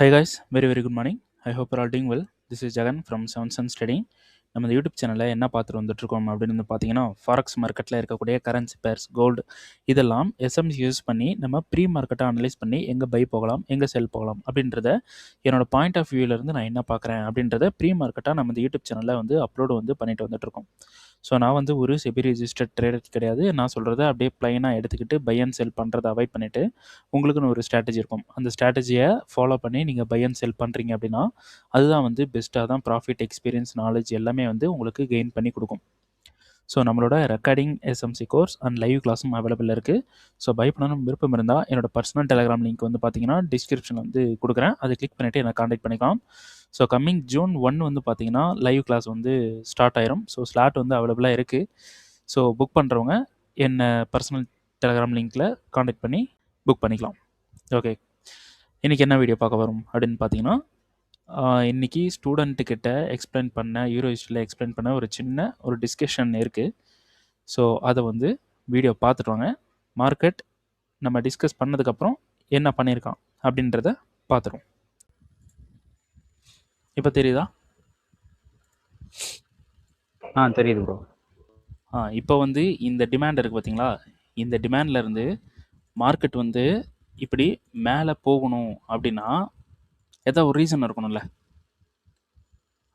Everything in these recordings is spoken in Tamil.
Hi guys, very good morning. I hope you're all doing well. This is Jagan from Seven Sun Trading. நம்ம இந்த யூடியூப் சேனலில் என்ன பார்த்துட்டு வந்துட்டுருக்கோம் அப்படின்னு வந்து பார்த்தீங்கன்னா ஃபாரெக்ஸ் மார்க்கெட்டில் இருக்கக்கூடிய கரன்சி பேர்ஸ் கோல்டு இதெல்லாம் எஸ்எம்சி யூஸ் பண்ணி நம்ம ப்ரீ மார்க்கெட்டை அனலைஸ் பண்ணி எங்கே பை போகலாம் எங்கே செல் போகலாம் அப்படின்றத என்னோட பாயிண்ட் ஆஃப் வியூவிலேருந்து நான் என்ன பார்க்குறேன் அப்படின்றத ப்ரீ மார்க்கெட்டாக நம்ம இந்த யூடியூப் சேனலில் வந்து அப்லோடு வந்து பண்ணிட்டு வந்துட்டுருக்கோம். ஸோ நான் வந்து ஒரு செபி ரிஜிஸ்டர்ட் ட்ரேடர் கிடையாது. நான் சொல்கிறத அப்படியே ப்ளைனாக எடுத்துக்கிட்டு பை அண்ட் செல் பண்ணுறதை அவாய்ட் பண்ணிவிட்டு உங்களுக்குன்னு ஒரு ஸ்ட்ராட்டஜி இருக்கும். அந்த ஸ்ட்ராட்டஜியை ஃபாலோ பண்ணி நீங்கள் பை அண்ட் செல் பண்ணுறீங்க அப்படின்னா அதுதான் வந்து பெஸ்ட்டாக தான் ப்ராஃபிட் எக்ஸ்பீரியன்ஸ் நாலேஜ் எல்லாமே வந்து உங்களுக்கு கெயின் பண்ணி கொடுக்கும். ஸோ நம்மளோட recording SMC course and live கிளாஸும் அவைலபிள் இருக்குது. ஸோ பை பண்ணணும் விருப்பம் இருந்தால் என்னோட பர்சனல் டெலிகிராம் லிங்க் வந்து பார்த்தீங்கன்னா டிஸ்கிரிப்ஷனில் வந்து கொடுக்குறேன். அதை கிளிக் பண்ணிவிட்டு என்னை காண்டாக்ட் பண்ணிக்கலாம். ஸோ கம்மிங் June 1 வந்து பார்த்தீங்கன்னா லைவ் கிளாஸ் வந்து ஸ்டார்ட் ஆயிரும். ஸோ ஸ்லாட் வந்து அவைலபிளாக இருக்குது. ஸோ புக் பண்ணுறவங்க என்ன பர்சனல் டெலிகிராம் லிங்க்கில் காண்டாக்ட் பண்ணி புக் பண்ணிக்கலாம். ஓகே, இன்றைக்கி என்ன வீடியோ பார்க்க வரும் அப்படின்னு பார்த்தீங்கன்னா இன்றைக்கி ஸ்டூடெண்ட்டுக்கிட்ட எக்ஸ்பிளைன் பண்ண யூரோ ஹிஸ்ட்ரியில் எக்ஸ்பிளைன் பண்ண ஒரு சின்ன ஒரு டிஸ்கஷன் இருக்குது. ஸோ அதை வந்து வீடியோ பார்த்துட்டு வாங்க. மார்க்கெட் நம்ம டிஸ்கஸ் பண்ணதுக்கப்புறம் என்ன பண்ணியிருக்கான் அப்படின்றத பார்த்துருவோம். இப்போ தெரியுதா? தெரியுது ப்ரோ. இப்போ வந்து இந்த டிமாண்ட் இருக்குது பார்த்தீங்களா? இந்த டிமாண்ட்லேருந்து மார்க்கெட் வந்து இப்படி மேலே போகணும் அப்படின்னா ஏதாவது ஒரு ரீசன் இருக்கணும்ல.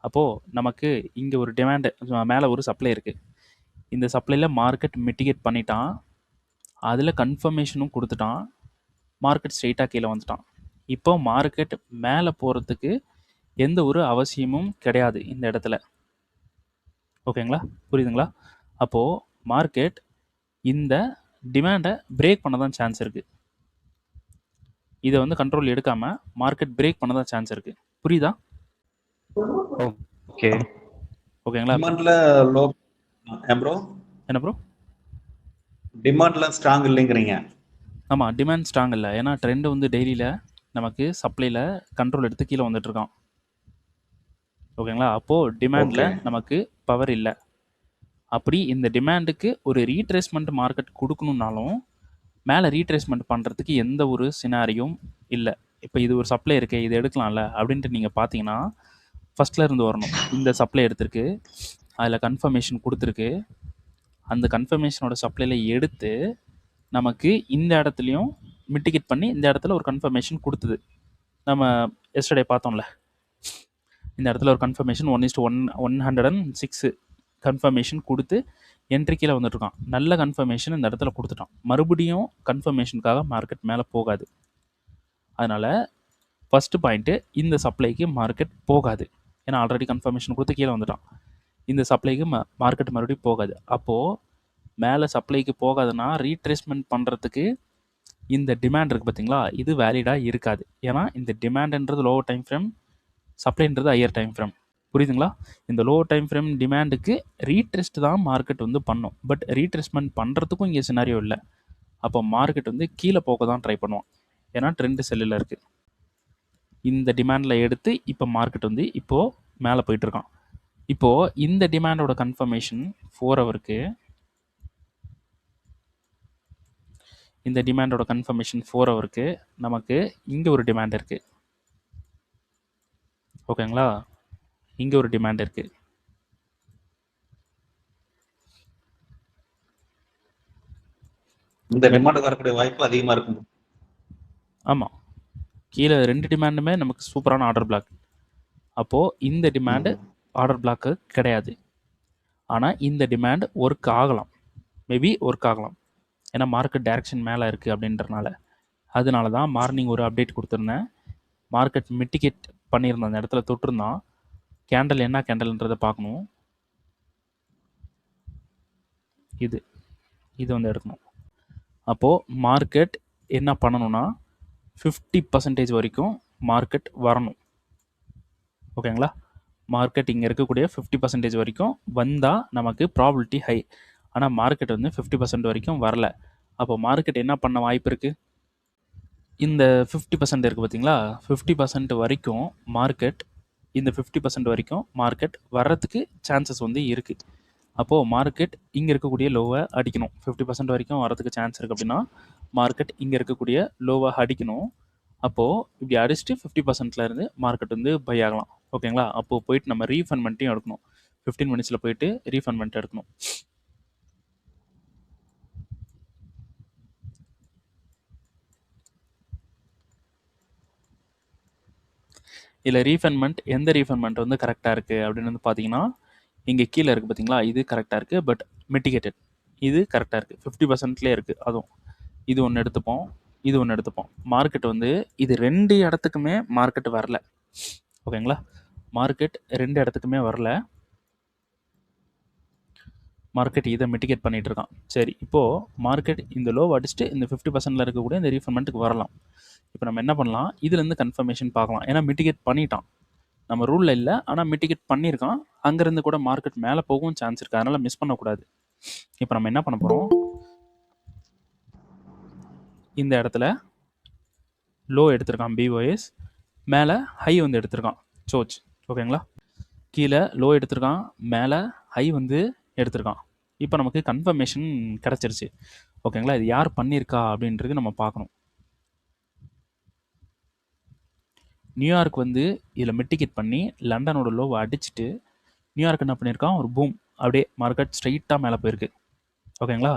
அப்போது நமக்கு இங்கே ஒரு டிமாண்டு மேலே ஒரு சப்ளை இருக்குது. இந்த சப்ளையில் மார்க்கெட் மிட்டிகேட் பண்ணிட்டான், அதில் கன்ஃபர்மேஷனும் கொடுத்துட்டான், மார்க்கெட் ஸ்ட்ரெயிட்டாக கீழே வந்துட்டான். இப்போ மார்க்கெட் மேலே போகிறதுக்கு எந்த ஒரு அவசியமும் கிடையாது இந்த இடத்துல. ஓகேங்களா, புரியுதுங்களா? அப்போது மார்க்கெட் இந்த டிமாண்டை பிரேக் பண்ண தான் சான்ஸ் இருக்குது. இதை வந்து கண்ட்ரோல் எடுக்காமல் மார்க்கெட் பிரேக் பண்ண தான் சான்ஸ் இருக்குது. புரியுதா? ஓகே ஓகேங்களா? டிமாண்ட்ல லோ ப்ரோ, என்ன ப்ரோ? டிமாண்ட்ல ஸ்ட்ராங் இல்லைங்கிறீங்க? ஆமாம், டிமாண்ட் ஸ்ட்ராங் இல்லை. ஏன்னா ட்ரெண்டு வந்து டெய்லியில் நமக்கு சப்ளையில் கண்ட்ரோல் எடுத்து கீழே வந்துட்டுருக்கான். ஓகேங்களா? அப்போது டிமாண்டில் நமக்கு பவர் இல்லை. அப்படி இந்த டிமாண்டுக்கு ஒரு ரீட்ரேஸ்மெண்ட் மார்க்கெட் கொடுக்கணுன்னாலும் மேலே ரீட்ரேஸ்மெண்ட் பண்ணுறதுக்கு எந்த ஒரு சினாரியும் இல்லை. இப்போ இது ஒரு சப்ளை இருக்குது, இது எடுக்கலாம்ல அப்படின்ட்டு நீங்கள் பார்த்தீங்கன்னா ஃபஸ்ட்டில் இருந்து வரணும். இந்த சப்ளை எடுத்திருக்கு, அதில் கன்ஃபர்மேஷன் கொடுத்துருக்கு, அந்த கன்ஃபர்மேஷனோட சப்ளையில் எடுத்து நமக்கு இந்த இடத்துலையும் மிட்டிகேட் பண்ணி இந்த இடத்துல ஒரு கன்ஃபர்மேஷன் கொடுத்துது. நம்ம எஸ்டர்டே பார்த்தோம்ல, இந்த இடத்துல ஒரு கன்ஃபர்மேஷன் 1:106 கன்ஃபர்மேஷன் கொடுத்து என்ட்ரி கீழே வந்துட்டுருக்கான். நல்ல கன்ஃபர்மேஷன் இந்த இடத்துல கொடுத்துட்டான். மறுபடியும் கன்ஃபர்மேஷனுக்காக மார்க்கெட் மேலே போகாது. அதனால் ஃபஸ்ட்டு பாயிண்ட்டு, இந்த சப்ளைக்கு மார்க்கெட் போகாது. ஏன்னா ஆல்ரெடி கன்ஃபர்மேஷன் கொடுத்து கீழே வந்துட்டான். இந்த சப்ளைக்கு மார்க்கெட் மறுபடியும் போகாது. அப்போது மேலே சப்ளைக்கு போகாதுன்னா ரீட்ரேஸ்மெண்ட் பண்ணுறதுக்கு இந்த டிமாண்ட் இருக்குது பார்த்தீங்களா, இது வேலிடாக இருக்காது. ஏன்னா இந்த டிமாண்டுன்றது லோவர் டைம் ஃப்ரேம், சப்ளைன்றது ஹையர் டைம் ஃப்ரேம். புரியுதுங்களா? இந்த லோ டைம் ஃப்ரேம் டிமாண்டுக்கு ரீட்ரெஸ்ட் தான் மார்க்கெட் வந்து பண்ணும். பட் ரீட்ரெஸ்மெண்ட் பண்ணுறதுக்கும் இங்கே சினாரியோ இல்லை. அப்போ மார்க்கெட் வந்து கீழே போக தான் ட்ரை பண்ணுவான். ஏன்னா ட்ரெண்டு செல்லில் இருக்குது. இந்த டிமாண்டில் எடுத்து இப்போ மார்க்கெட் வந்து இப்போது மேலே போயிட்டுருக்கான். இப்போது இந்த டிமாண்டோட கன்ஃபர்மேஷன் 4 ஹவருக்கு, இந்த டிமாண்டோட கன்ஃபர்மேஷன் 4 ஹவருக்கு நமக்கு இங்கே ஒரு டிமாண்ட் இருக்குது. ஓகேங்களா? இங்கே ஒரு டிமாண்ட் இருக்குது. இந்த டிமாண்ட் வரக்கூடிய வாய்ப்பு அதிகமாக இருக்கும். ஆமாம், கீழே 2 டிமாண்டுமே நமக்கு சூப்பரான ஆர்டர் பிளாக். அப்போது இந்த டிமாண்டு ஆர்டர் பிளாக்கு கிடையாது. ஆனால் இந்த டிமாண்ட் ஒர்க் ஆகலாம், மேபி ஒர்க் ஆகலாம். ஏன்னா மார்க்கெட் டைரக்ஷன் மேலே இருக்குது அப்படின்றனால. அதனால தான் மார்னிங் ஒரு அப்டேட் கொடுத்துருந்தேன். மார்க்கெட் மிட்டிகேட் பண்ணியிருந்தேன், அந்த இடத்துல தொட்டிருந்தான். கேண்டல் என்ன கேண்டல்ன்றதை பார்க்கணும். இது வந்து எடுக்கணும். அப்போது மார்க்கெட் என்ன பண்ணணும்னா 50% வரைக்கும் மார்க்கெட் வரணும். ஓகேங்களா? மார்க்கெட் இங்கே இருக்கக்கூடிய 50% வரைக்கும் வந்தால் நமக்கு ப்ராபபிலிட்டி ஹை. ஆனால் மார்க்கெட் வந்து 50% வரைக்கும் வரல. அப்போ மார்க்கெட் என்ன பண்ண வாய்ப்பு இருக்குது? இந்த 50% இருக்குது பார்த்தீங்களா, 50% வரைக்கும் மார்க்கெட், இந்த 50% வரைக்கும் மார்க்கெட் வர்றதுக்கு சான்சஸ் வந்து இருக்குது. அப்போது மார்க்கெட் இங்கே இருக்கக்கூடிய லோவை அடிக்கணும். 50% வரைக்கும் வரதுக்கு சான்ஸ் இருக்குது அப்படின்னா மார்க்கெட் இங்கே இருக்கக்கூடிய லோவை அடிக்கணும். அப்போது இப்படி அடிச்சுட்டு 50% இருந்து மார்க்கெட் வந்து பை ஆகலாம். ஓகேங்களா? அப்போது போயிட்டு நம்ம ரீஃபண்ட்மெண்ட்டையும் எடுக்கணும். 15 மினிட்ஸில் போயிட்டு ரீஃபண்ட்மெண்ட் எடுக்கணும். இதில் ரீஃபண்ட்மெண்ட் எந்த ரீஃபண்ட்மெண்ட் வந்து கரெக்டாக இருக்குது அப்படின்னு வந்து பார்த்தீங்கன்னா, இங்கே கீழே இருக்குது பார்த்தீங்களா, இது கரெக்டாக இருக்குது. பட் மிட்டிகேட்டட் இது கரெக்டாக இருக்குது. 50%லேயே இருக்குது. அதுவும் இது ஒன்று எடுத்துப்போம், இது ஒன்று எடுத்துப்போம். மார்க்கெட் வந்து இது 2 இடத்துக்குமே மார்க்கெட் வரல. ஓகேங்களா? மார்க்கெட் 2 இடத்துக்குமே வரல. மார்க்கெட் இதை மிட்டிகேட் பண்ணிகிட்டு இருக்கான். சரி, இப்போது மார்க்கெட் இந்த லோ அடிச்சுட்டு இந்த 50%ல் இருக்கக்கூடிய இந்த ரீஃபண்ட்மெண்ட்டுக்கு வரலாம். இப்போ நம்ம என்ன பண்ணலாம், இதுலேருந்து கன்ஃபர்மேஷன் பார்க்கலாம். ஏன்னா மிட்டிகேட் பண்ணிட்டான், நம்ம ரூலில் இல்லை, ஆனால் மிட்டிகேட் பண்ணியிருக்கான். அங்கேருந்து கூட மார்க்கெட் மேலே போகவும் சான்ஸ் இருக்குது, அதனால் மிஸ் பண்ணக்கூடாது. இப்போ நம்ம என்ன பண்ண போகிறோம், இந்த இடத்துல லோ எடுத்திருக்கான் பிஓஎஸ், மேலே ஹை வந்து எடுத்திருக்கான் சோச். ஓகேங்களா? கீழே லோ எடுத்திருக்கான், மேலே ஹை வந்து எடுத்திருக்கான். இப்போ நமக்கு கன்ஃபர்மேஷன் கிடச்சிருச்சு. ஓகேங்களா? இது யார் பண்ணியிருக்கா அப்படின்றது நம்ம பார்க்கணும். நியூயார்க் வந்து இதில் மிட்டிகேட் பண்ணி லண்டனோட லோவை அடிச்சுட்டு நியூயார்க் என்ன பண்ணியிருக்கான், ஒரு பூம், அப்படியே மார்க்கெட் ஸ்ட்ரைட்டாக மேலே போயிருக்கு. ஓகேங்களா?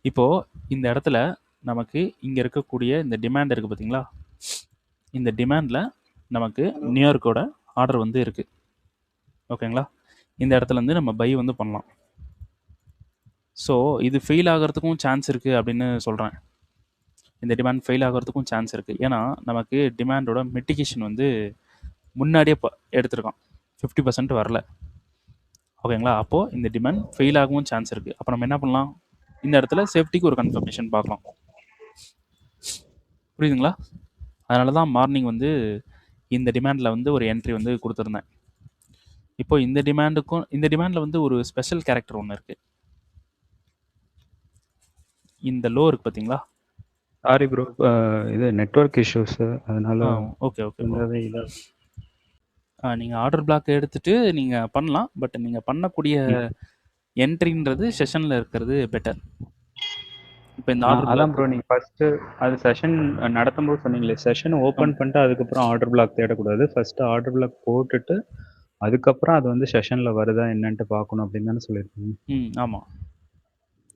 இப்போது இந்த இடத்துல நமக்கு இங்கே இருக்கக்கூடிய இந்த டிமாண்ட் இருக்குது பார்த்தீங்களா, இந்த டிமாண்டில் நமக்கு நியூயார்க்கோட ஆர்டர் வந்து இருக்குது. ஓகேங்களா? இந்த இடத்துல வந்து நம்ம பை வந்து பண்ணலாம். ஸோ இது ஃபெயில் ஆகிறதுக்கும் சான்ஸ் இருக்குது அப்படின்னு சொல்கிறேன். இந்த டிமாண்ட் ஃபெயில் ஆகிறதுக்கும் சான்ஸ் இருக்குது. ஏன்னா நமக்கு டிமாண்டோட மிட்டிகேஷன் வந்து முன்னாடியே எடுத்திருக்கான், 50% வரல. ஓகேங்களா? அப்போது இந்த டிமாண்ட் ஃபெயில் ஆகவும் சான்ஸ் இருக்குது. அப்போ நம்ம என்ன பண்ணலாம், இந்த இடத்துல சேஃப்டிக்கு ஒரு கன்ஃபர்மேஷன் பார்க்கலாம். புரியுதுங்களா? அதனால தான் மார்னிங் வந்து இந்த டிமாண்டில் வந்து ஒரு என்ட்ரி வந்து கொடுத்துருந்தேன். இப்போ இந்த டிமாண்டுக்கும் இந்த டிமாண்டில் வந்து ஒரு ஸ்பெஷல் கேரக்டர் ஒன்று இருக்குது. இந்த லோ இருக்குது பார்த்தீங்களா? சாரி ப்ரோ, இது நெட்வொர்க் இஷ்யூஸ், அதனால ஓகே ஓகே. நீங்கள் ஆர்டர் பிளாக் எடுத்துகிட்டு நீங்கள் பண்ணலாம். பட் நீங்கள் பண்ணக்கூடிய என்ட்ரின்றது செஷனில் இருக்கிறது பெட்டர். இப்போ இந்த ஆர்டர் அதான் ப்ரோ, நீங்கள் ஃபஸ்ட்டு அது செஷன் நடத்தும்போது சொன்னீங்களே, செஷன் ஓப்பன் பண்ணிட்டு அதுக்கப்புறம் ஆர்டர் பிளாக் தேடக்கூடாது, ஃபஸ்ட்டு ஆர்டர் பிளாக் போட்டுட்டு அதுக்கப்புறம் அது வந்து செஷனில் வருதா என்னன்ட்டு பார்க்கணும் அப்படின்னு தானே சொல்லியிருக்கீங்க? ஆமாம்.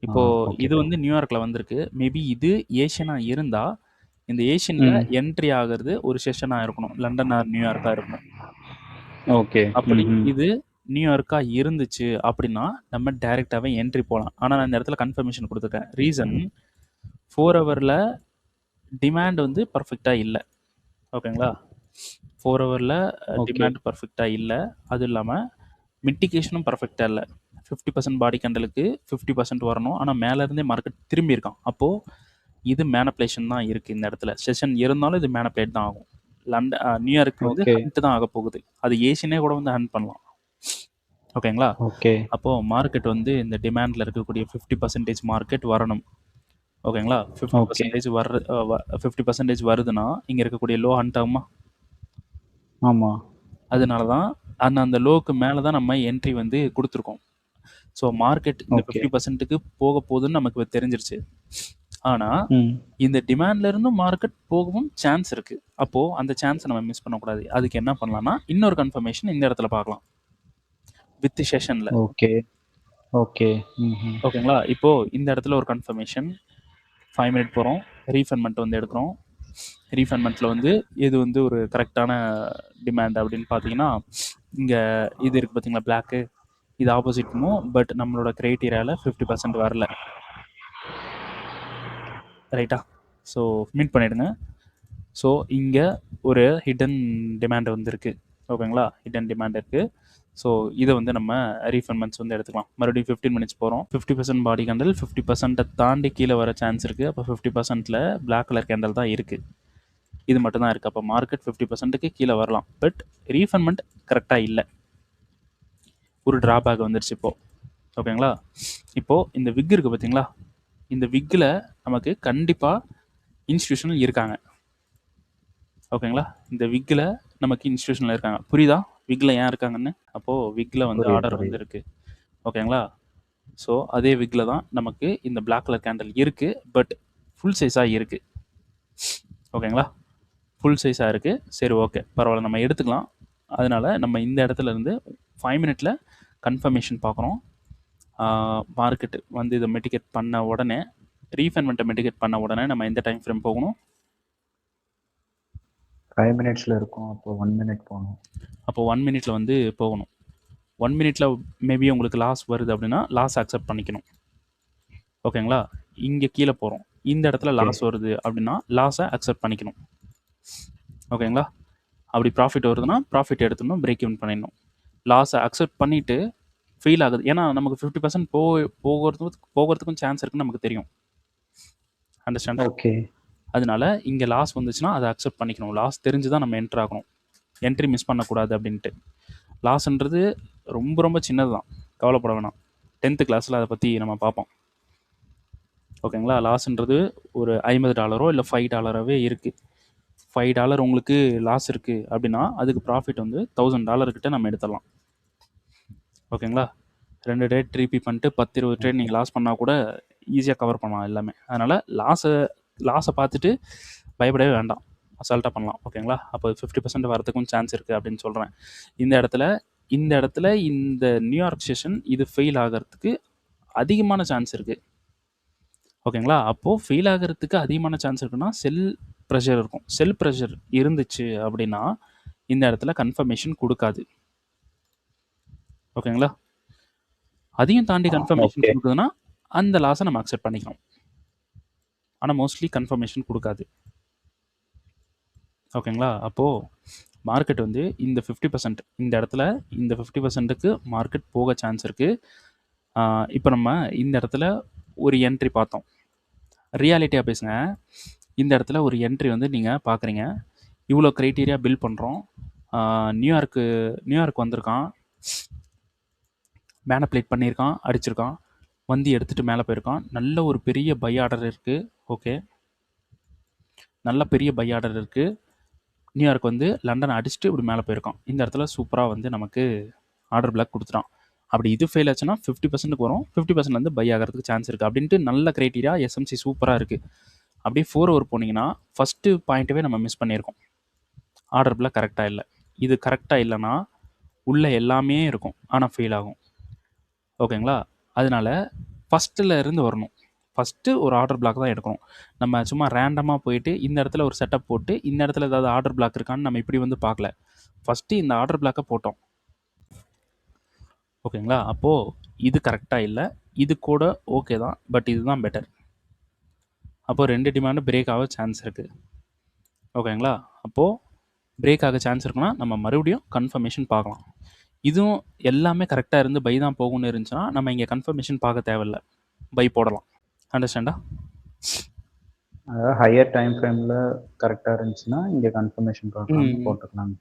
இப்போது இது வந்து நியூயார்க்கில் வந்திருக்கு. மேபி இது ஏஷியனாக இருந்தால் இந்த ஏஷியனில் என்ட்ரி ஆகிறது ஒரு செஷனாக இருக்கணும், லண்டன் ஆர் நியூயார்க்காக இருக்கணும். ஓகே. அப்படி இது நியூயார்க்காக இருந்துச்சு அப்படின்னா நம்ம டைரெக்டாகவே என்ட்ரி போகலாம். ஆனால் நான் இந்த இடத்துல கன்ஃபர்மேஷன் கொடுத்துருக்கேன். ரீசன் 4 ஹவரில் டிமாண்ட் வந்து பர்ஃபெக்டாக இல்லை. ஓகேங்களா? 4 ஹவரில் டிமாண்ட் பர்ஃபெக்டாக இல்லை. அதுவும் இல்லாமல் மிட்டிகேஷனும் பர்ஃபெக்டாக இல்லை. 50% பாடி கேண்டலுக்கு 50% வரணும், ஆனால் மேலேருந்தே மார்க்கெட் திரும்பி இருக்கான். அப்போது இது மேனப்புலேஷன் தான் இருக்குது. இந்த இடத்துல செஷன் இருந்தாலும் இது மேனப்புலேட் தான் ஆகும். நியூயார்க்கு வந்து ஹண்ட் தான் ஆக போகுது. அது ஏஷியனே கூட வந்து ஹண்ட் பண்ணலாம். ஓகேங்களா? அப்போது மார்க்கெட் வந்து இந்த டிமாண்டில் இருக்கக்கூடிய 50% மார்க்கெட் வரணும். ஓகேங்களா? 50% 50% வருதுன்னா இங்கே இருக்கக்கூடிய லோ ஹண்ட் ஆகுமா? ஆமாம். அதனால தான் அந்த லோவுக்கு மேலே தான் நம்ம என்ட்ரி வந்து கொடுத்துருக்கோம். ஸோ மார்க்கெட் இந்த 50%க்கு போக போகுதுன்னு நமக்கு தெரிஞ்சிருச்சு. ஆனால் இந்த டிமாண்ட்ல இருந்தும் மார்க்கெட் போகவும் சான்ஸ் இருக்குது. அப்போது அந்த சான்ஸை நம்ம மிஸ் பண்ணக்கூடாது. அதுக்கு என்ன பண்ணலாம்னா இன்னொரு கன்ஃபர்மேஷன் இந்த இடத்துல பார்க்கலாம் வித் செஷனில். ஓகேங்களா? இப்போது இந்த இடத்துல ஒரு கன்ஃபர்மேஷன் 5 மினிட் போகிறோம், ரீஃபண்ட்மெண்ட் வந்து எடுக்கிறோம். ரீஃபண்ட்மெண்ட்டில் வந்து இது வந்து ஒரு கரெக்டான டிமாண்ட் அப்படின்னு பார்த்தீங்கன்னா, இங்கே இது இருக்குது பார்த்தீங்களா, பிளாக்கு, இது ஆப்போசிட் மூவ். பட் நம்மளோட க்ரைட்டீரியாவில் 50% வரல. ரைட்டா? ஸோ மீட் பண்ணிவிடுங்க. ஸோ இங்கே ஒரு ஹிடன் டிமாண்ட் வந்து இருக்குது. ஓகேங்களா? ஹிடன் டிமாண்ட் இருக்குது. ஸோ இதை வந்து நம்ம ரீஃபண்ட்மெண்ட்ஸ் வந்து எடுத்துக்கலாம். மறுபடியும் 15 மினிட்ஸ் போகிறோம். 50% பாடி கேண்டல் 50% தாண்டி கீழே வர சான்ஸ் இருக்குது. அப்போ 50%ல் பிளாக் கலர் கேண்டல் தான் இருக்குது. இது மட்டும் தான் இருக்குது. அப்போ மார்க்கெட் 50%க்கு கீழே வரலாம். பட் ரீஃபண்ட்மெண்ட் கரெக்டாக இல்லை, ஒரு ட்ராபேக் வந்துருச்சு இப்போது. ஓகேங்களா? இப்போது இந்த விக் இருக்குது பார்த்தீங்களா, இந்த விக்கில் நமக்கு கண்டிப்பாக இன்ஸ்டியூஷனல் இருக்காங்க. ஓகேங்களா? இந்த விக்கில் நமக்கு இன்ஸ்டியூஷனில் இருக்காங்க. புரியுதா விக்கில் ஏன் இருக்காங்கன்னு? அப்போது விக்கில் வந்து ஆர்டர் வந்து இருக்குது. ஓகேங்களா? ஸோ அதே விக்கில் தான் நமக்கு இந்த பிளாக் கலர் கேண்டல் இருக்குது. பட் ஃபுல் சைஸாக இருக்குது. ஓகேங்களா? ஃபுல் சைஸாக இருக்குது. சரி ஓகே பரவாயில்ல, நம்ம எடுத்துக்கலாம். அதனால் நம்ம இந்த இடத்துல இருந்து 5 மினிட்ல கன்ஃபர்மேஷன் பார்க்குறோம். மார்க்கெட்டு வந்து இதை மெட்டிகேட் பண்ண உடனே, ரீஃபைன்மெண்ட்டை மெட்டிகேட் பண்ண உடனே நம்ம எந்த டைம் ஃப்ரேம் போகணும்? 5 மினிட்ஸில் இருக்கும். அப்போ 1 மினிட் போகணும். அப்போ 1 மினிட்ல வந்து போகணும். 1 மினிட்ல மேபி உங்களுக்கு லாஸ் வருது அப்படின்னா லாஸ் அக்செப்ட் பண்ணிக்கணும். ஓகேங்களா? இங்கே கீழே போகிறோம். இந்த இடத்துல லாஸ் வருது அப்படின்னா லாஸை அக்செப்ட் பண்ணிக்கணும். ஓகேங்களா? அப்படி ப்ராஃபிட் வருதுன்னா ப்ராஃபிட் எடுத்துடணும், பிரேக் ஈவன் பண்ணிடணும். லாஸை அக்செப்ட் பண்ணிவிட்டு ஃபெயில் ஆகுது, ஏன்னா நமக்கு 50% போகிறதுக்கும் சான்ஸ் இருக்குன்னு நமக்கு தெரியும். அண்டர்ஸ்டாண்ட்? ஓகே. அதனால இங்கே லாஸ் வந்துச்சுன்னா அதை அக்செப்ட் பண்ணிக்கணும். லாஸ் தெரிஞ்சு தான் நம்ம என்ட்ரு ஆகணும். என்ட்ரி மிஸ் பண்ணக்கூடாது அப்படின்ட்டு. லாஸ்ன்றது ரொம்ப ரொம்ப சின்னது தான், கவலைப்பட வேணாம். 10th கிளாஸில் அதை பற்றி நம்ம பார்ப்போம். ஓகேங்களா? லாஸ்ன்றது ஒரு $50 இல்லை $5 இருக்குது. $5 உங்களுக்கு லாஸ் இருக்குது அப்படின்னா அதுக்கு ப்ராஃபிட் வந்து $1000 கிட்ட நம்ம எடுத்துடலாம். ஓகேங்களா? 2 டேட் ட்ரீபி பண்ணிட்டு 10-20 ட்ரேட் நீங்கள் லாஸ் பண்ணால் கூட ஈஸியாக கவர் பண்ணலாம் எல்லாமே. அதனால் லாஸை பார்த்துட்டு பயப்படவே வேண்டாம், அசால்ட்டாக பண்ணலாம். ஓகேங்களா? அப்போ 50% வரதுக்கும் சான்ஸ் இருக்குது அப்படின்னு சொல்கிறேன். இந்த இடத்துல இந்த நியூயார்க் செஷன் இது ஃபெயில் ஆகிறதுக்கு அதிகமான சான்ஸ் இருக்குது. ஓகேங்களா? அப்போது ஃபெயில் ஆகிறதுக்கு அதிகமான சான்ஸ் இருக்குன்னா செல் ப்ரெஷர் இருக்கும். செல் ப்ரெஷர் இருந்துச்சு அப்படின்னா இந்த இடத்துல கன்ஃபர்மேஷன் கொடுக்காது. ஓகேங்களா? அதையும் தாண்டி கன்ஃபர்மேஷன் கொடுக்குதுன்னா அந்த லாஸை நம்ம அக்செப்ட் பண்ணிக்கலாம். ஆனால் மோஸ்ட்லி கன்ஃபர்மேஷன் கொடுக்காது. ஓகேங்களா? அப்போது மார்க்கெட் வந்து இந்த 50% இந்த இடத்துல இந்த 50%க்கு மார்க்கெட் போக சான்ஸ் இருக்குது. இப்போ நம்ம இந்த இடத்துல ஒரு என்ட்ரி பார்த்தோம். ரியாலிட்டியாக பேசுங்க. இந்த இடத்துல ஒரு என்ட்ரி வந்து நீங்கள் பார்க்குறீங்க. இவ்வளோ க்ரைட்டீரியா பில் பண்ணுறோம். நியூயார்க் வந்திருக்கான், மேனிபுலேட் பண்ணியிருக்கான், அடிச்சிருக்கான், வந்து எடுத்துகிட்டு மேலே போயிருக்கான். நல்ல ஒரு பெரிய பை ஆர்டர் இருக்குது. ஓகே, நல்ல பெரிய பை ஆர்டர் இருக்குது. நியூயார்க் வந்து லண்டனை அடிச்சுட்டு இப்படி மேலே போயிருக்கான். இந்த இடத்துல சூப்பராக வந்து நமக்கு ஆர்டர் பிளாக் கொடுத்துட்டான். அப்படி இது ஃபெயில் ஆச்சுன்னா 50%க்கு வரும், 50% வந்து பை ஆகிறதுக்கு சான்ஸ் இருக்குது அப்படின்ட்டு நல்ல க்ரைட்டீரியா. எஸ்எம்சி சூப்பராக இருக்குது. அப்படியே 4 ஹவர் போனீங்கன்னா ஃபஸ்ட்டு பாயிண்ட்டவே நம்ம மிஸ் பண்ணியிருக்கோம். ஆர்டர் பிளாக் கரெக்டாக இல்லை. இது கரெக்டாக இல்லைன்னா உள்ளே எல்லாமே இருக்கும், ஆனால் ஃபெயில் ஆகும். ஓகேங்களா? அதனால ஃபஸ்ட்டில் இருந்து வரணும். ஃபஸ்ட்டு ஒரு ஆர்டர் பிளாக் தான் எடுக்கணும். நம்ம சும்மா ரேண்டமாக போயிட்டு இந்த இடத்துல ஒரு செட்டப் போட்டு இந்த இடத்துல ஏதாவது ஆர்டர் பிளாக் இருக்கான்னு நம்ம இப்படி வந்து பார்க்கல. ஃபஸ்ட்டு இந்த ஆர்டர் பிளாக்கை போட்டோம். ஓகேங்களா? அப்போது இது கரெக்டாக இல்லை, இது கூட ஓகே தான், பட் இதுதான் பெட்டர். அப்போது 2 டிமாண்டு பிரேக் ஆக சான்ஸ் இருக்குது. ஓகேங்களா? அப்போது பிரேக் ஆக சான்ஸ் இருக்குன்னா நம்ம மறுபடியும் கன்ஃபர்மேஷன் பார்க்கலாம். இதுவும் எல்லாமே கரெக்டாக இருந்து பை தான் போகும்னு இருந்துச்சுன்னா நம்ம இங்கே கன்ஃபர்மேஷன் பார்க்க தேவையில்லை, பை போடலாம். அண்டர்ஸ்டாண்டா? அதாவது ஹையர் டைம் ஃப்ரேமில் கரெக்டாக இருந்துச்சுன்னா இங்கே கன்ஃபர்மேஷன் போட்டுக்கலாம்.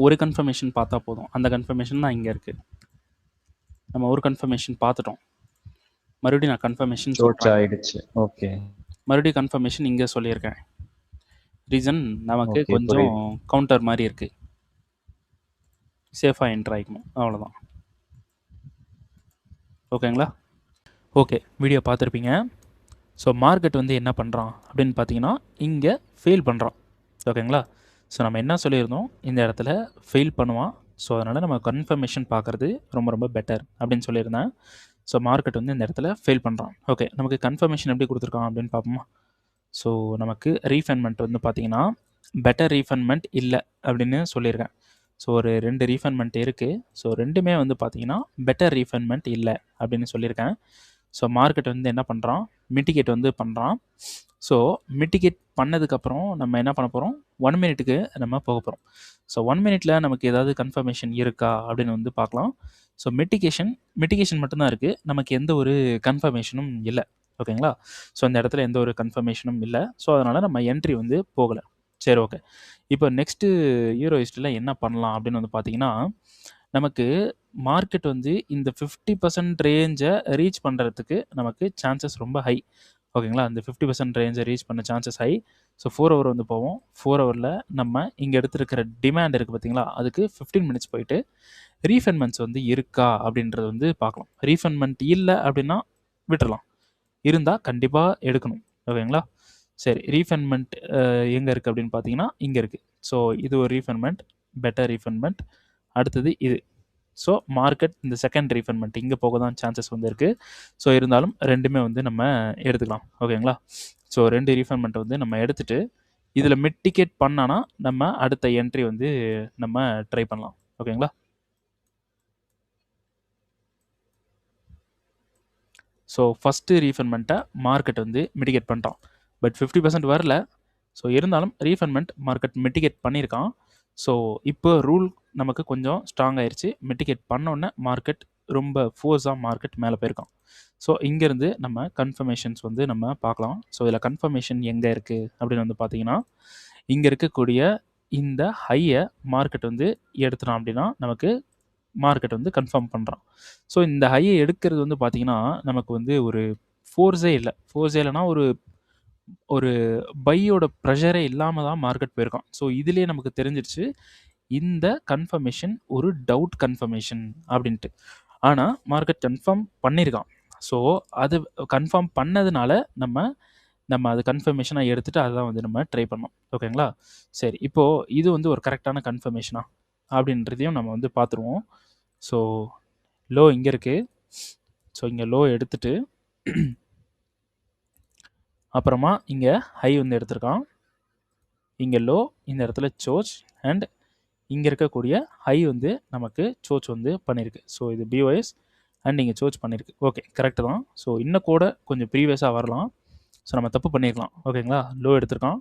ஒரு கன்ஃபர்மேஷன் பார்த்தா போதும். அந்த கன்ஃபர்மேஷன் தான் இங்கே இருக்குது. நம்ம ஒரு கன்ஃபர்மேஷன் பார்த்துட்டோம். மறுபடியும் நான் கன்ஃபர்மேஷன் ஆயிடுச்சு. ஓகே, மறுபடியும் கன்ஃபர்மேஷன் இங்கே சொல்லியிருக்கேன். ரீசன் நமக்கு கொஞ்சம் கவுண்டர் மாதிரி இருக்குது. சேஃபாக என்ட்ரு ஆகிக்கணும், அவ்வளோதான். ஓகேங்களா? ஓகே, வீடியோ பார்த்துருப்பீங்க. ஸோ மார்க்கெட் வந்து என்ன பண்ணுறான் அப்படின்னு பார்த்தீங்கன்னா இங்கே ஃபெயில் பண்ணுறான். ஓகேங்களா? ஸோ நம்ம என்ன சொல்லியிருந்தோம், இந்த இடத்துல ஃபெயில் பண்ணுவான். ஸோ அதனால் நம்ம கன்ஃபர்மேஷன் பார்க்குறது ரொம்ப ரொம்ப பெட்டர் அப்படின்னு சொல்லியிருந்தேன். ஸோ மார்க்கெட் வந்து இந்த இடத்துல ஃபெயில் பண்ணுறான். ஓகே, நமக்கு கன்ஃபர்மேஷன் எப்படி கொடுத்துருக்கான் அப்படின்னு பார்ப்போமா? ஸோ நமக்கு ரீஃபைன்மெண்ட் வந்து பார்த்திங்கன்னா பெட்டர் ரீஃபைன்மெண்ட் இல்லை அப்படின்னு சொல்லியிருக்கேன். ஸோ ஒரு 2 ரீஃபைன்மெண்ட் இருக்குது. ஸோ ரெண்டுமே வந்து பார்த்திங்கன்னா பெட்டர் ரீஃபைன்மெண்ட் இல்லை அப்படின்னு சொல்லியிருக்கேன். ஸோ மார்க்கெட் வந்து என்ன பண்ணுறான், மிட்டிகேட் வந்து பண்ணுறான். ஸோ மிட்டிகேட் பண்ணதுக்கப்புறம் நம்ம என்ன பண்ண போகிறோம், 1 மினிட்டுக்கு நம்ம போக போகிறோம். ஸோ 1 மினிட்டில் நமக்கு ஏதாவது கன்ஃபர்மேஷன் இருக்கா அப்படின்னு வந்து பார்க்கலாம். ஸோ மிட்டிகேஷன் மட்டும்தான் இருக்குது, நமக்கு எந்த ஒரு கன்ஃபர்மேஷனும் இல்லை. ஓகேங்களா? ஸோ இந்த இடத்துல எந்த ஒரு கன்ஃபர்மேஷனும் இல்லை. ஸோ அதனால் நம்ம என்ட்ரி வந்து போகலை. சரி, ஓகே. இப்போ நெக்ஸ்ட்டு யூரோ ஹிஸ்ட்ரியில் என்ன பண்ணலாம் அப்படின்னு வந்து பார்த்தீங்கன்னா, நமக்கு மார்க்கெட் வந்து இந்த 50% ரேஞ்சை ரீச் பண்ணுறதுக்கு நமக்கு சான்சஸ் ரொம்ப ஹை. ஓகேங்களா? அந்த 50% ரேஞ்சை ரீச் பண்ண சான்சஸ் ஹை. ஸோ 4 ஹவர் வந்து போவோம். 4 ஹவரில் நம்ம இங்கே எடுத்துருக்கிற டிமாண்ட் இருக்குது பார்த்தீங்களா, அதுக்கு 15 மினிட்ஸ் போயிட்டு ரீஃபைன்மெண்ட்ஸ் வந்து இருக்கா அப்படின்றது வந்து பார்க்கலாம். ரீஃபைன்மெண்ட் இல்லை அப்படின்னா விட்டுடலாம், இருந்தால் கண்டிப்பாக எடுக்கணும். ஓகேங்களா? சரி, ரீஃபைன்மெண்ட் எங்கே இருக்குது அப்படின்னு பார்த்தீங்கன்னா இங்கே இருக்குது. ஸோ இது ஒரு ரீஃபண்ட்மெண்ட், பெட்டர் ரீஃபண்ட்மெண்ட். அடுத்தது இது. ஸோ மார்க்கெட் இந்த செகண்ட் ரீஃபண்ட்மெண்ட் இங்கே போக தான் சான்சஸ் வந்து இருக்குது. ஸோ இருந்தாலும் ரெண்டுமே வந்து நம்ம எடுத்துக்கலாம். ஓகேங்களா? ஸோ 2 ரீஃபண்ட்மெண்ட் வந்து நம்ம எடுத்துகிட்டு இதில் மிட்டிகேட் பண்ணானா நம்ம அடுத்த என்ட்ரி வந்து நம்ம ட்ரை பண்ணலாம். ஓகேங்களா? ஸோ ஃபஸ்ட்டு ரீஃபண்ட்மெண்ட்டை மார்க்கெட் வந்து மிட்டிகேட் பண்ணிட்டான். பட் 50% வரல. ஸோ இருந்தாலும் ரீஃபண்ட்மெண்ட் மார்க்கெட் மிட்டிகேட் பண்ணியிருக்கான். ஸோ இப்போ ரூல் நமக்கு கொஞ்சம் ஸ்ட்ராங் ஆயிடுச்சு. மிட்டிகேட் பண்ணோன்னே மார்க்கெட் ரொம்ப ஃபோர்ஸாக மார்க்கெட் மேலே போயிருக்கான். ஸோ இங்கேருந்து நம்ம கன்ஃபர்மேஷன்ஸ் வந்து நம்ம பார்க்கலாம். ஸோ இதில் கன்ஃபர்மேஷன் எங்கே இருக்குது அப்படின்னு வந்து பார்த்தீங்கன்னா, இங்கே இருக்கக்கூடிய இந்த ஹையை மார்க்கெட் வந்து எடுத்துட்டான் அப்படின்னா நமக்கு மார்க்கெட் வந்து கன்ஃபார்ம் பண்ணுறான். ஸோ இந்த ஹையை எடுக்கிறது வந்து பார்த்தீங்கன்னா நமக்கு வந்து ஒரு ஃபோர்ஸே இல்லை. ஃபோர்ஸே இல்லைனா ஒரு பையோட ப்ரெஷரே இல்லாமல் தான் மார்க்கெட் போயிருக்கான். ஸோ இதுலேயே நமக்கு தெரிஞ்சிருச்சு இந்த கன்ஃபர்மேஷன் ஒரு டவுட் கன்ஃபர்மேஷன் அப்படின்ட்டு. ஆனால் மார்க்கெட் கன்ஃபார்ம் பண்ணியிருக்கான். ஸோ அது கன்ஃபார்ம் பண்ணதுனால நம்ம அது கன்ஃபர்மேஷனாக எடுத்துகிட்டு அதுதான் வந்து நம்ம ட்ரை பண்ணோம். ஓகேங்களா? சரி, இப்போது இது வந்து ஒரு கரெக்டான கன்ஃபர்மேஷனா அப்படின்றதையும் நம்ம வந்து பார்த்துருவோம். ஸோ லோ இங்கே இருக்குது. ஸோ இங்கே லோ எடுத்துட்டு அப்புறமா இங்கே ஹை வந்து எடுத்திருக்கான். இங்கே லோ, இந்த இடத்துல சோச், அண்ட் இங்கே இருக்கக்கூடிய ஹை வந்து நமக்கு சோச் வந்து பண்ணியிருக்கு. ஸோ இது பிஓஎஸ் அண்ட் இங்கே சோச் பண்ணியிருக்கு. ஓகே, கரெக்டு தான். ஸோ இன்னும் கூட கொஞ்சம் ப்ரீவியஸாக வரலாம். ஸோ நம்ம தப்பு பண்ணியிருக்கலாம். ஓகேங்களா? லோ எடுத்திருக்கான்,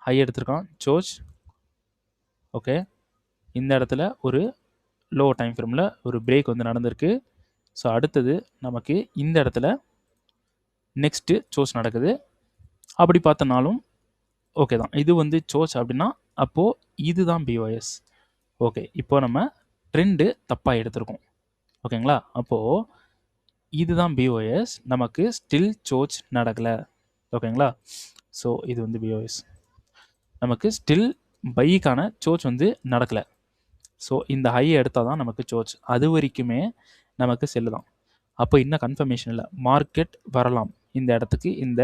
ஹை எடுத்திருக்கான், சோச். ஓகே, இந்த இடத்துல ஒரு லோ டைம் ஃப்ரேமில் ஒரு பிரேக் வந்து நடந்திருக்கு. ஸோ அடுத்தது நமக்கு இந்த இடத்துல நெக்ஸ்ட்டு சோச் நடக்குது. அப்படி பார்த்தனாலும் ஓகே தான். இது வந்து சோச் அப்படின்னா அப்போது இதுதான் பிஓஎஸ். ஓகே, இப்போ நம்ம ட்ரெண்டு தப்பாக எடுத்திருக்கோம். ஓகேங்களா? அப்போது இதுதான் பிஓஎஸ், நமக்கு ஸ்டில் சோச் நடக்கலை. ஓகேங்களா? ஸோ இது வந்து பிஓஎஸ், நமக்கு ஸ்டில் பைக்கான சோச் வந்து நடக்கலை. ஸோ இந்த ஹையை எடுத்தால் தான் நமக்கு சோச். அது வரைக்குமே நமக்கு செல்லு தான். அப்போ இன்னும் கன்ஃபர்மேஷன் இல்லை. மார்க்கெட் வரலாம் இந்த இடத்துக்கு, இந்த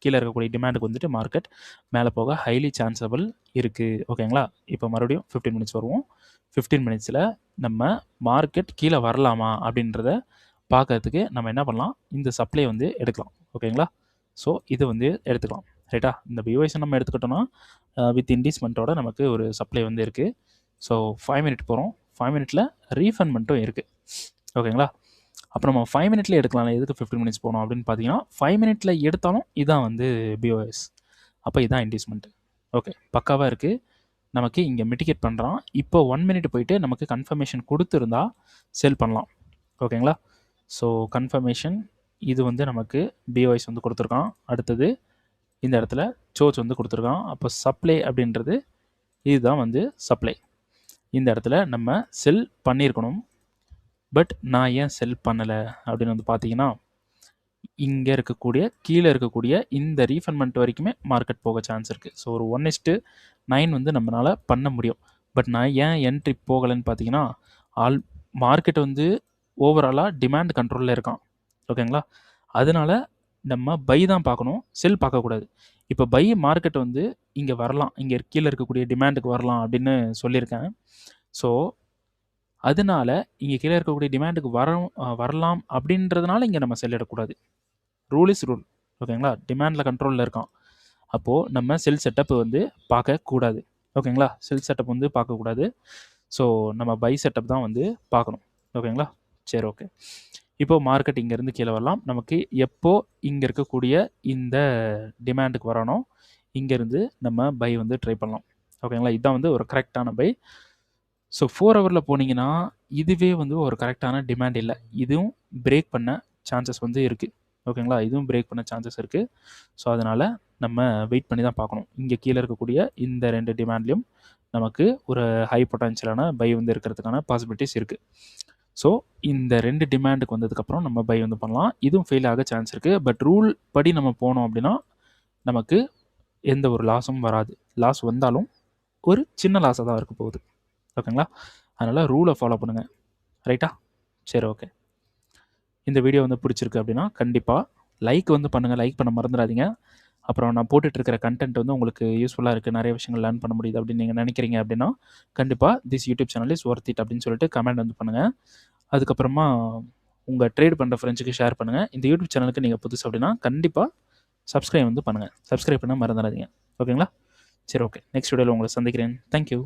கீழே இருக்கக்கூடிய டிமாண்டுக்கு வந்துட்டு மார்க்கெட் மேலே போக ஹைலி சான்சபிள் இருக்குது. ஓகேங்களா? இப்போ மறுபடியும் 15 மினிட்ஸ் வருவோம். 15 மினிட்ஸில் நம்ம மார்க்கெட் கீழே வரலாமா அப்படின்றத பார்க்கறதுக்கு நம்ம என்ன பண்ணலாம், இந்த சப்ளை வந்து எடுக்கலாம். ஓகேங்களா? ஸோ இது வந்து எடுத்துக்கலாம். ரைட்டா? இந்த பிஓஎஸ் நம்ம எடுத்துக்கிட்டோம்னா வித் இண்டீஸ்மெண்ட்டோட நமக்கு ஒரு சப்ளை வந்து இருக்குது. ஸோ 5 மினிட் போகிறோம். 5 மினிட்டில் ரீஃபண்ட்மெண்ட்டும் இருக்குது. ஓகேங்களா? அப்போ நம்ம 5 மினிட்ல எடுக்கலாம். எதுக்கு 15 மினிட்ஸ் போகணும் அப்படின்னு பார்த்தீங்கன்னா, 5 மினிட்ல எடுத்தாலும் இதான் வந்து பிஓஎஸ். அப்போ இதான் இண்டீஸ்மெண்ட். ஓகே, பக்காவாக இருக்குது. நமக்கு இங்கே மிட்டிகேட் பண்ணுறான். இப்போ 1 மினிட் போயிட்டு நமக்கு கன்ஃபர்மேஷன் கொடுத்துருந்தா செல் பண்ணலாம். ஓகேங்களா? ஸோ கன்ஃபர்மேஷன் இது வந்து நமக்கு பிஓஎஸ் வந்து கொடுத்துருக்கான். அடுத்தது இந்த இடத்துல சோச் வந்து கொடுத்துருக்கான். அப்போ சப்ளை அப்படின்றது இதுதான் வந்து சப்ளை. இந்த இடத்துல நம்ம செல் பண்ணியிருக்கணும். பட் நான் ஏன் செல் பண்ணலை அப்படின்னு வந்து பார்த்தீங்கன்னா, இங்கே இருக்கக்கூடிய கீழே இருக்கக்கூடிய இந்த ரீஃபண்ட்மெண்ட் வரைக்குமே மார்க்கெட் போக சான்ஸ் இருக்குது. ஸோ ஒரு 1:9 வந்து நம்மளால் பண்ண முடியும். பட் நான் ஏன் என்ட்ரி போகலைன்னு பார்த்தீங்கன்னா, மார்க்கெட் வந்து ஓவராலாக டிமாண்ட் கண்ட்ரோலில் இருக்கான். ஓகேங்களா? அதனால நம்ம பை தான் பார்க்கணும், செல் பார்க்கக்கூடாது. இப்போ பை மார்க்கெட் வந்து இங்கே வரலாம், இங்கே கீழே இருக்கக்கூடிய டிமாண்டுக்கு வரலாம் அப்படின்னு சொல்லியிருக்கேன். ஸோ அதனால இங்கே கீழே இருக்கக்கூடிய டிமாண்டுக்கு வரலாம் அப்படின்றதுனால இங்கே நம்ம செல் எடுக்கக்கூடாது. Rule is rule. ஓகேங்களா? டிமாண்டில் கண்ட்ரோலில் இருக்கான். அப்போது நம்ம செல் செட்டப் வந்து பார்க்கக்கூடாது. ஓகேங்களா? செல் செட்டப் வந்து பார்க்கக்கூடாது. ஸோ நம்ம பை செட்டப் தான் வந்து பார்க்கணும். ஓகேங்களா? சரி, ஓகே. இப்போது மார்க்கெட் இங்கேருந்து கீழே வரலாம். நமக்கு எப்போ இங்கே இருக்கக்கூடிய இந்த டிமாண்டுக்கு வரணும், இங்கேருந்து நம்ம பை வந்து ட்ரை பண்ணலாம். ஓகேங்களா? இதுதான் வந்து ஒரு கரெக்டான பை. ஸோ 4 ஹவரில் போனீங்கன்னா இதுவே வந்து ஒரு கரெக்டான டிமாண்ட் இல்லை. இதுவும் பிரேக் பண்ண சான்சஸ் வந்து இருக்குது. ஓகேங்களா? இதுவும் பிரேக் பண்ண சான்சஸ் இருக்குது. ஸோ அதனால் நம்ம வெயிட் பண்ணி தான் பார்க்கணும். இங்கே கீழே இருக்கக்கூடிய இந்த 2 டிமாண்ட்லேயும் நமக்கு ஒரு ஹை பொட்டன்ஷியலான பை வந்து இருக்கிறதுக்கான பாசிபிலிட்டிஸ் இருக்குது. ஸோ இந்த 2 டிமாண்டுக்கு வந்ததுக்கப்புறம் நம்ம பை வந்து பண்ணலாம். இதுவும் ஃபெயில் ஆக சான்ஸ் இருக்குது. பட் ரூல் படி நம்ம போனோம் அப்படின்னா நமக்கு எந்த ஒரு லாஸும் வராது. லாஸ் வந்தாலும் ஒரு சின்ன லாஸாக தான் இருக்க போகுது. ஓகேங்களா? அதனால் ரூலை ஃபாலோ பண்ணுங்கள். ரைட்டா? சரி, ஓகே. இந்த வீடியோ வந்து பிடிச்சிருக்கு அப்படின்னா கண்டிப்பாக லைக் வந்து பண்ணுங்கள். லைக் பண்ண மறந்துடாதீங்க. அப்புறம் நான் போட்டுட்டு இருக்கிற கண்டென்ட் வந்து உங்களுக்கு யூஸ்ஃபுல்லாக இருக்குது, நிறைய விஷயங்கள் லேர்ன் பண்ண முடியுது அப்படின்னு நீங்கள் நினைக்கிறீங்க அப்படின்னா கண்டிப்பாக this YouTube channel is worth it அப்படின்னு சொல்லிட்டு கமெண்ட் வந்து பண்ணுங்கள். அதுக்கப்புறமா உங்கள் ட்ரேட் பண்ணுற ஃப்ரெண்ட்ஸுக்கு ஷேர் பண்ணுங்கள். இந்த யூடியூப் சேனலுக்கு நீங்கள் புதுசு அப்படின்னா கண்டிப்பாக சப்ஸ்கிரைப் வந்து பண்ணுங்கள். சப்ஸ்கிரைப் பண்ண மறந்துடாதீங்க. ஓகேங்களா? சரி, ஓகே. நெக்ஸ்ட் வீடியோவில் உங்களை சந்திக்கிறேன். தேங்க்யூ.